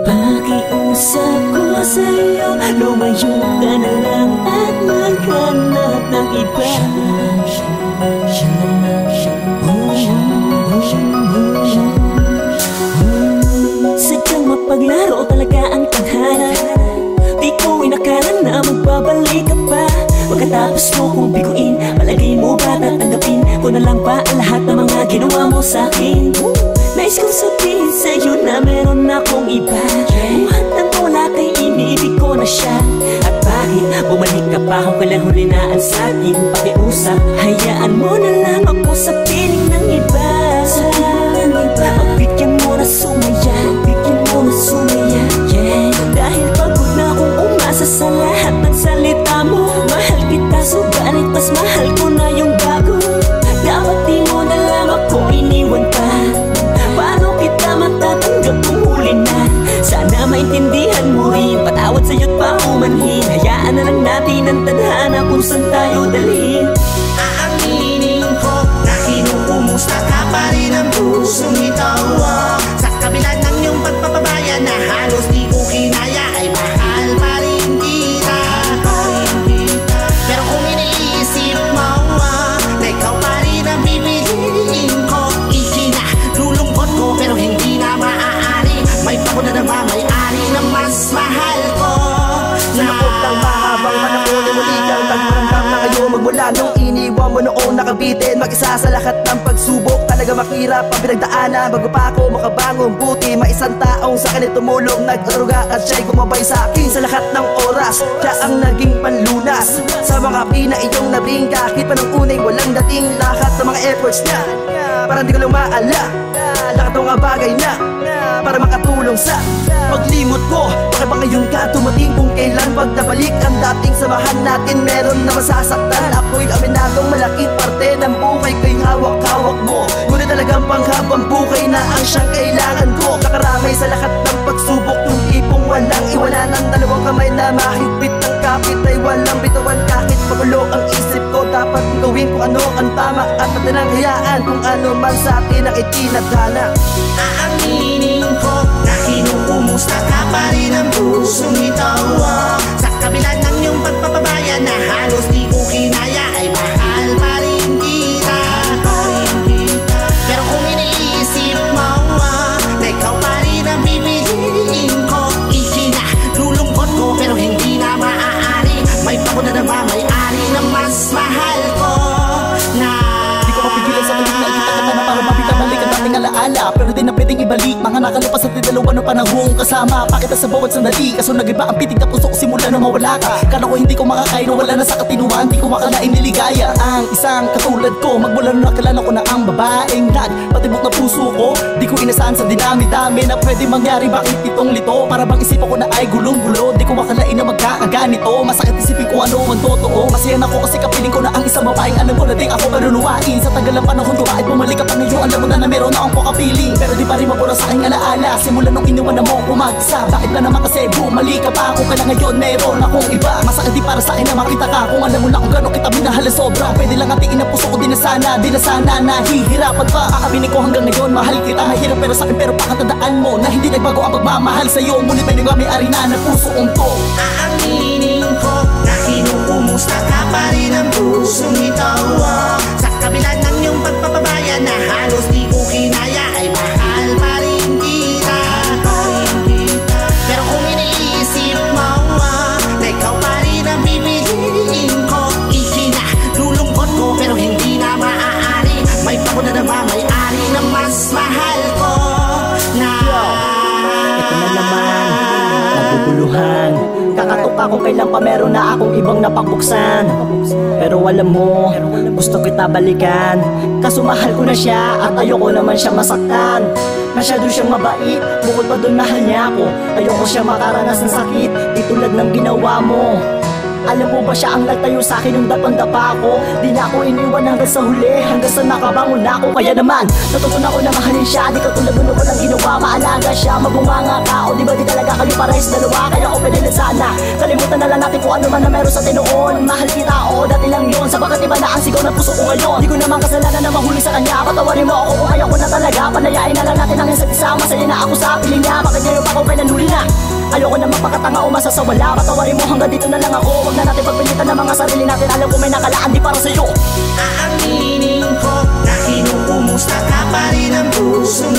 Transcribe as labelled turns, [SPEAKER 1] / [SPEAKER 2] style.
[SPEAKER 1] Pakiusap ko sa'yo, lumayo ka na lang at maghanap ng iba. Sadyang mapaglaro talaga ang tadhana. Di ko inakala na magbabalik ka pa. Pagkatapos mo kong biguin, palagay mo ba tatanggapin ko na lang ba ang lahat ng mga ginawa mo sa'kin? Nais kong sabihin sa'yo na meron akong iba. Buhat ng wala kay inibig ko na siya. At bakit bumalik ka pa kung kailan huli na ang sa'kin? Pakiusap, hayaan mo na lang ako sa piling ng iba. Pagbigyan mo na sumaya, pagbigyan mo na sumaya, yeah. Dahil pagod na akong umasa sa lahat ng salita mo. Mahal kita subalit mas mahal ko na yung bago. Dapat di mo na lang ako iniwan pa. Paano kita matatanggap kung huli na? Sana maintindihan mo rin, patawad sa'yo't paumanhin. Hayaan na lang natin ang tadhana kung saan tayo dalhin.
[SPEAKER 2] Aaminin ko na kinukumusta ka pa rin ang pusong ito. Sa kabila ng iyong pagpapabaya na halos di ko kinaya, ay mahal pa rin kita. Pero kung iniisip mo na ikaw pa rin ang bibiliin ko, ikinalulungkot ko pero hindi na maaari. May pako na may-ari na mas mahal ko.
[SPEAKER 3] Sinakot ng mahabang panahon ay muli kang tagmaramdam na kayo magmula nung iniwan mo noong nakabitin. Mag-isa sa lahat ng pagsubok, talaga makirap ang pinagdaanan. Bago pa ako makabangon, buti may isang taong sa akin tumulong, nag-aruga at siya'y gumabay sa akin sa lahat ng oras. Siya ang naging panlunas sa mga pinaiyong nabing, kahit pa nung unay walang dating. Lahat ng mga efforts niya parang di ko lang maala. Lahat ng mga bagay na para makatulong sa paglimot ko. Bakit ba ngayon ka tumating kung kailan pagdabalik ang dating samahan natin? Meron na masasaktan, ako'y aminadong malaking parte ng buhay ko'y hawak-hawak mo. Ngunit talagang panghabang buhay na ang siyang kailangan ko. Nakaramay sa lahat ng pagsubok, yung tipong walang iwanan. Ang dalawang kamay na mahigpit ng kapit ay walang bitawan. Kahit magulo ang isip ko, dapat gawin kung ano ang tama at natinang hayaan kung ano man sa atin ang itinadhana.
[SPEAKER 2] Aaminin ko na kinukumusta ka pa rin ang pusong ito. Sa kabila ng iyong pagpapabaya na halos di ko kinaya, ay mahal pa rin kita. Pero kung iniisip mo na ikaw pa rin ang bibiliin ko, ikinalulungkot ko pero hindi na maaari. May pako na may-ari na mas mahal ko na.
[SPEAKER 4] Di ko mapigilan sa tuwing nakikita ka na para mabalik ang dating alaala. Pero di na pwedeng ibalik mga nakalipas at dalawa ng panahong kasama pa kita sa bawat sandali. Kaso nag-iba ang pitig na puso ko simula na mawala ka. Kala ko hindi ko makakain o wala na sa katinuan. Di ko makalain niligaya ang isang katulad ko. Magmula nung nakilala ko na ang babaeng nagpatibok na puso ko. Di ko inasahan sa dinami-dami na pwede mangyari. Bakit itong lito? Para bang isip ko na ay gulong-gulo. Di ko makalain na magkakaganito. Masakit isipin ko ano ang totoo. Masiyan ako kasi kapiling ko na ang isang babaeng alam ko na di ako maluluwain. Sa tagal ng panahon ko kahit bumalik ka pa ngayon, alam mo na meron na akong pokapiling. Pero di pa rin mapura sa aking alaala simula nung iniwan na mo umagsa. Bakit ba naman kasi bumalik ka pa kung kailan ngayon meron akong iba? Masakit di para sa akin na makita ka kung alam mo na kung gano'n kita minahal na sobra. Pwede lang atiin ang puso ko, di na sana nahihirapan pa. Aaminin ko hanggang ngayon mahal kita. Mahirap pero sa akin pero pakatandaan mo na hindi nagbago ang pagmamahal sa'yo. Ngunit may may-ari na ng puso ko.
[SPEAKER 2] Aaminin ko na kinukumusta ka pa rin ang pusong ito. Sa kabila ng iyong pagpapabaya na halos di ko kinaya, ay mahal pa rin kita. Pero kung iniisip mo na ikaw pa rin ang bibiliin ko, ikinalulungkot ko pero hindi na maaari. May pako na may-ari na mas mahal ko na.
[SPEAKER 1] Ito na naman, naguguluhan. Kakatok ako kailan pa meron na akong ibang napakbuksan. Pero alam mo, gusto kita balikan. Kaso mahal ko na siya at ayoko naman siya masaktan. Masyado siyang mabait, bukod pa dun mahal niya ako. Ayoko siya makaranas ng sakit, di tulad ng ginawa mo. Alam mo ba siya ang nagtayo sa akin nung dapang-dapa ako? Di na ako iniwan hanggang sa huli, hanggang sa nakabangon na ako. Kaya naman, natutunan ko na mahalin siya. Di katulad nung walang ginawa, maalaga siya, mabunganga ka. O di ba di talaga kayo parehas dalawa? Kaya ko pwede na sana kalimutan na lang natin kung ano man na meron sa tinoon. Mahal kita, oo dati lang yun. Sabagat iba na ang sigaw ng puso ko ngayon. Di ko naman kasalanan na mahuli sa kanya. Patawarin mo ako kung ayaw ko na talaga. Panayain na lang natin ang na ako sa piling niya. Bakit ngayon pa ako kailan huli na? Ayoko na magpakatanga o masasawala. Patawarin mo hanggang dito na lang ako. Huwag na natin pagpilitan ng mga sarili natin. Alam ko may nakalaan di para sa'yo.
[SPEAKER 2] Aaminin ko na kinukumusta ka pa rin ang puso.